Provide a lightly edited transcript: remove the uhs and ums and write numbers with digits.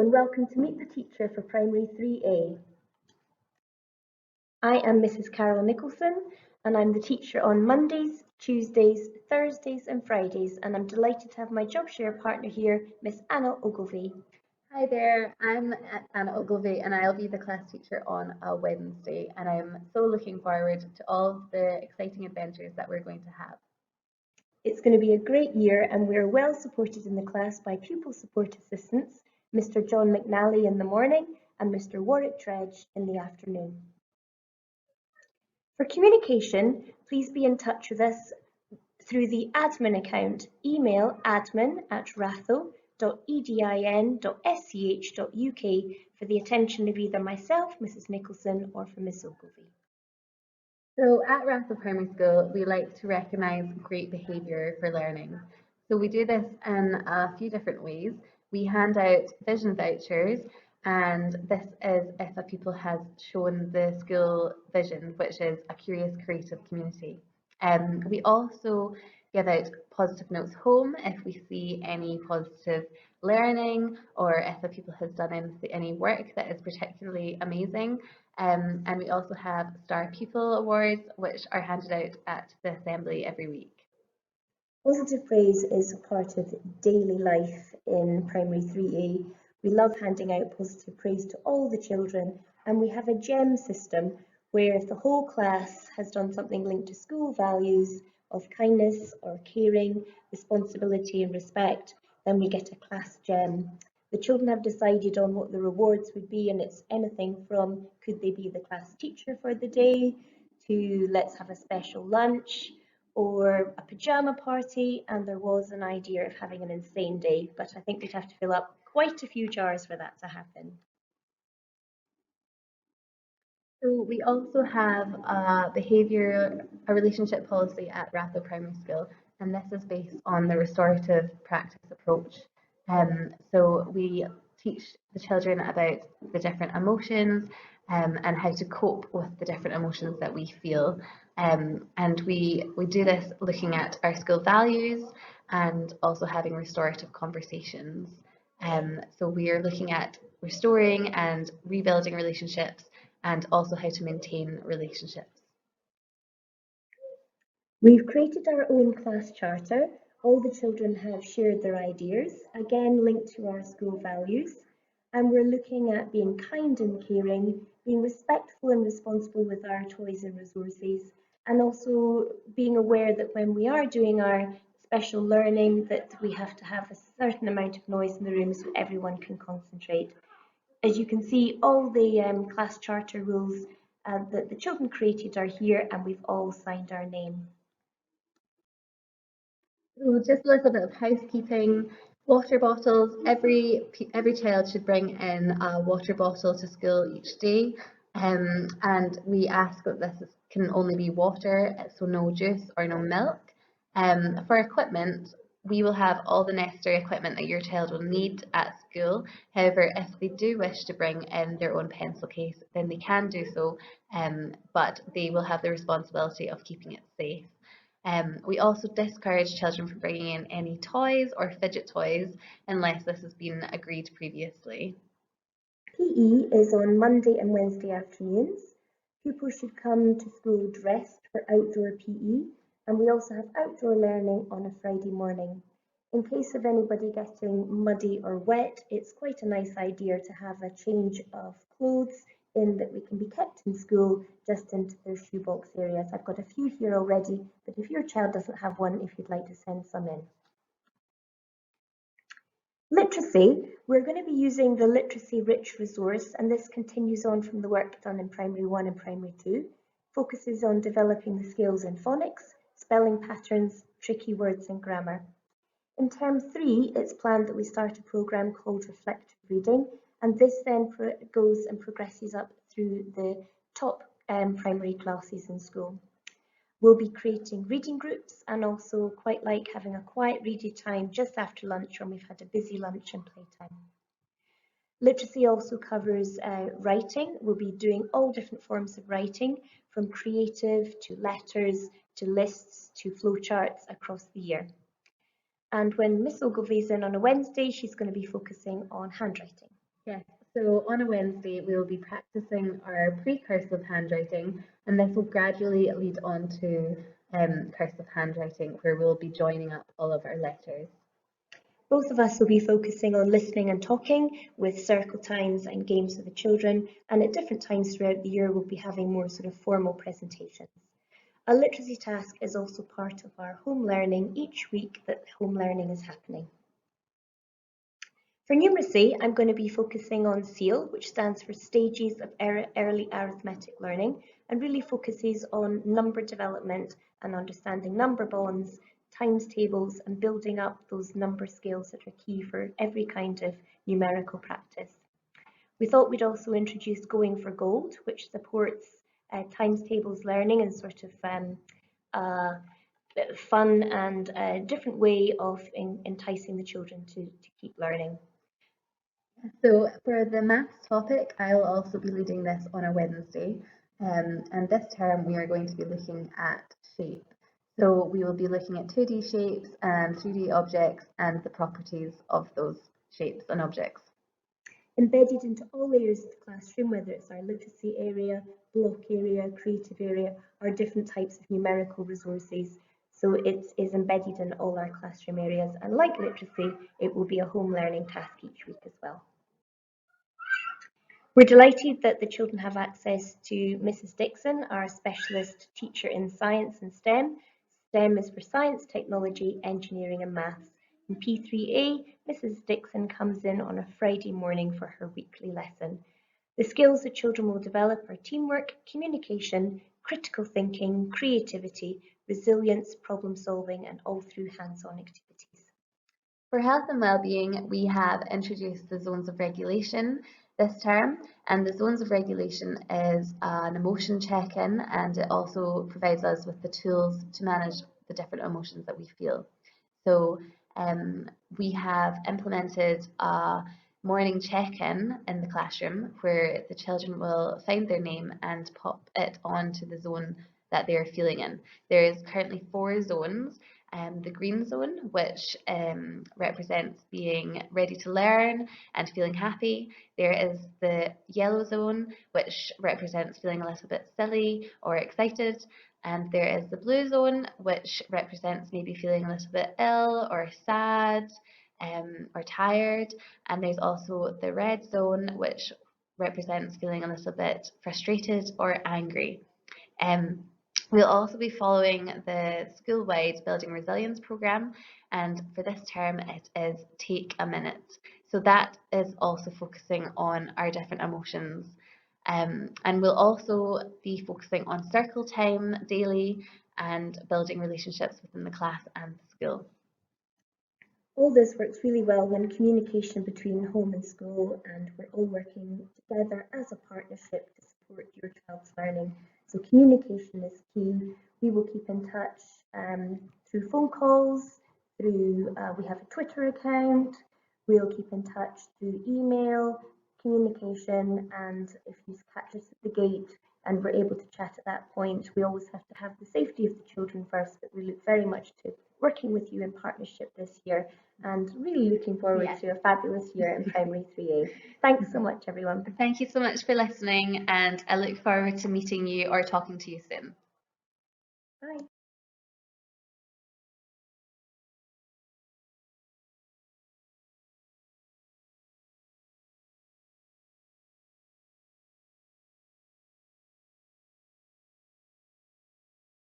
and welcome to Meet the Teacher for Primary 3A. I am Mrs. Carol Nicholson and I'm the teacher on Mondays, Tuesdays, Thursdays and Fridays, and I'm delighted to have my job share partner here, Miss Anna Ogilvy. Hi there, I'm Anna Ogilvy and I'll be the class teacher on a Wednesday, and I'm so looking forward to all of the exciting adventures that we're going to have. It's going to be a great year and we're well supported in the class by pupil support assistants, Mr. John McNally in the morning and Mr. Warwick Dredge in the afternoon. For communication, please be in touch with us through the admin account. Email admin@ratho.edin.sch.uk for the attention of either myself, Mrs. Nicholson, or for Miss Ogilvy. So at Ratho Primary School, we like to recognise great behaviour for learning. So we do this in a few different ways. We hand out vision vouchers, and this is if a pupil has shown the school vision, which is a curious, creative community. We also give out positive notes home if we see any positive learning, or if a pupil has done any work that is particularly amazing. And we also have Star Pupil Awards, which are handed out at the Assembly every week. Positive praise is part of daily life in Primary 3A. We love handing out positive praise to all the children, and we have a GEM system where if the whole class has done something linked to school values of kindness or caring, responsibility and respect, then we get a class GEM. The children have decided on what the rewards would be, and it's anything from could they be the class teacher for the day to let's have a special lunch or a pyjama party, and there was an idea of having an insane day, but I think we'd have to fill up quite a few jars for that to happen. So we also have a relationship policy at Ratho Primary School, and this is based on the restorative practice approach. So we teach the children about the different emotions and how to cope with the different emotions that we feel. And we do this looking at our school values and also having restorative conversations. So we are looking at restoring and rebuilding relationships, and also how to maintain relationships. We've created our own class charter. All the children have shared their ideas, again linked to our school values, and we're looking at being kind and caring, being respectful and responsible with our toys and resources, and also being aware that when we are doing our special learning that we have to have a certain amount of noise in the room so everyone can concentrate. As you can see, all the class charter rules that the children created are here, and we've all signed our name. So just a little bit of housekeeping. Water bottles. Every child should bring in a water bottle to school each day, and we ask that this can only be water, so no juice or no milk. For equipment, we will have all the necessary equipment that your child will need at school. However, if they do wish to bring in their own pencil case, then they can do so, but they will have the responsibility of keeping it safe. We also discourage children from bringing in any toys or fidget toys unless this has been agreed previously. PE is on Monday and Wednesday afternoons. Pupils should come to school dressed for outdoor PE, and we also have outdoor learning on a Friday morning. In case of anybody getting muddy or wet, it's quite a nice idea to have a change of clothes in that we can be kept in school just into their shoebox areas. I've got a few here already, but if your child doesn't have one, if you'd like to send some in. Literacy, we're going to be using the Literacy Rich resource, and this continues on from the work done in Primary 1 and Primary 2, focuses on developing the skills in phonics, spelling patterns, tricky words and grammar. In Term 3, it's planned that we start a programme called Reflective Reading, and this then goes and progresses up through the top primary classes in school. We'll be creating reading groups and also quite like having a quiet reading time just after lunch when we've had a busy lunch and playtime. Literacy also covers writing. We'll be doing all different forms of writing, from creative to letters to lists to flowcharts across the year. And when Miss Ogilvy's in on a Wednesday, she's going to be focusing on handwriting. Yes, so on a Wednesday we will be practicing our pre-cursive handwriting, and this will gradually lead on to cursive handwriting, where we'll be joining up all of our letters. Both of us will be focusing on listening and talking with circle times and games with the children, and at different times throughout the year we'll be having more sort of formal presentations. A literacy task is also part of our home learning each week that home learning is happening. For numeracy, I'm going to be focusing on SEAL, which stands for Stages of Early Arithmetic Learning, and really focuses on number development and understanding number bonds, times tables, and building up those number skills that are key for every kind of numerical practice. We thought we'd also introduce Going for Gold, which supports times tables learning and sort of fun and a different way of enticing the children to keep learning. So for the maths topic, I'll also be leading this on a Wednesday, and this term we are going to be looking at shape. So we will be looking at 2D shapes and 3D objects and the properties of those shapes and objects. Embedded into all areas of the classroom, whether it's our literacy area, block area, creative area, or different types of numerical resources. So it is embedded in all our classroom areas, and like literacy, it will be a home learning task each week as well. We're delighted that the children have access to Mrs. Dixon, our specialist teacher in science and STEM. STEM is for science, technology, engineering and maths. In P3a, Mrs. Dixon comes in on a Friday morning for her weekly lesson. The skills the children will develop are teamwork, communication, critical thinking, creativity, resilience, problem solving, and all through hands-on activities. For health and well-being, we have introduced the zones of regulation this term, and the zones of regulation is an emotion check-in, and it also provides us with the tools to manage the different emotions that we feel. So we have implemented a morning check-in in the classroom where the children will find their name and pop it onto the zone that they're feeling in. There is currently 4 zones. The green zone, which represents being ready to learn and feeling happy. There is the yellow zone, which represents feeling a little bit silly or excited. And there is the blue zone, which represents maybe feeling a little bit ill or sad or tired. And there's also the red zone, which represents feeling a little bit frustrated or angry. We'll also be following the school-wide Building Resilience programme, and for this term it is Take a Minute. So that is also focusing on our different emotions, and we'll also be focusing on circle time daily and building relationships within the class and the school. All this works really well when communication between home and school, and we're all working together as a partnership to support your child's learning. So communication is key. We will keep in touch through phone calls, through we have a Twitter account. We'll keep in touch through email, communication, and if you catch us at the gate and we're able to chat at that point, we always have to have the safety of the children first, but we look very much to working with you in partnership this year and really looking forward to a fabulous year in Primary 3A. Thanks so much, everyone. Thank you so much for listening, and I look forward to meeting you or talking to you soon. Bye.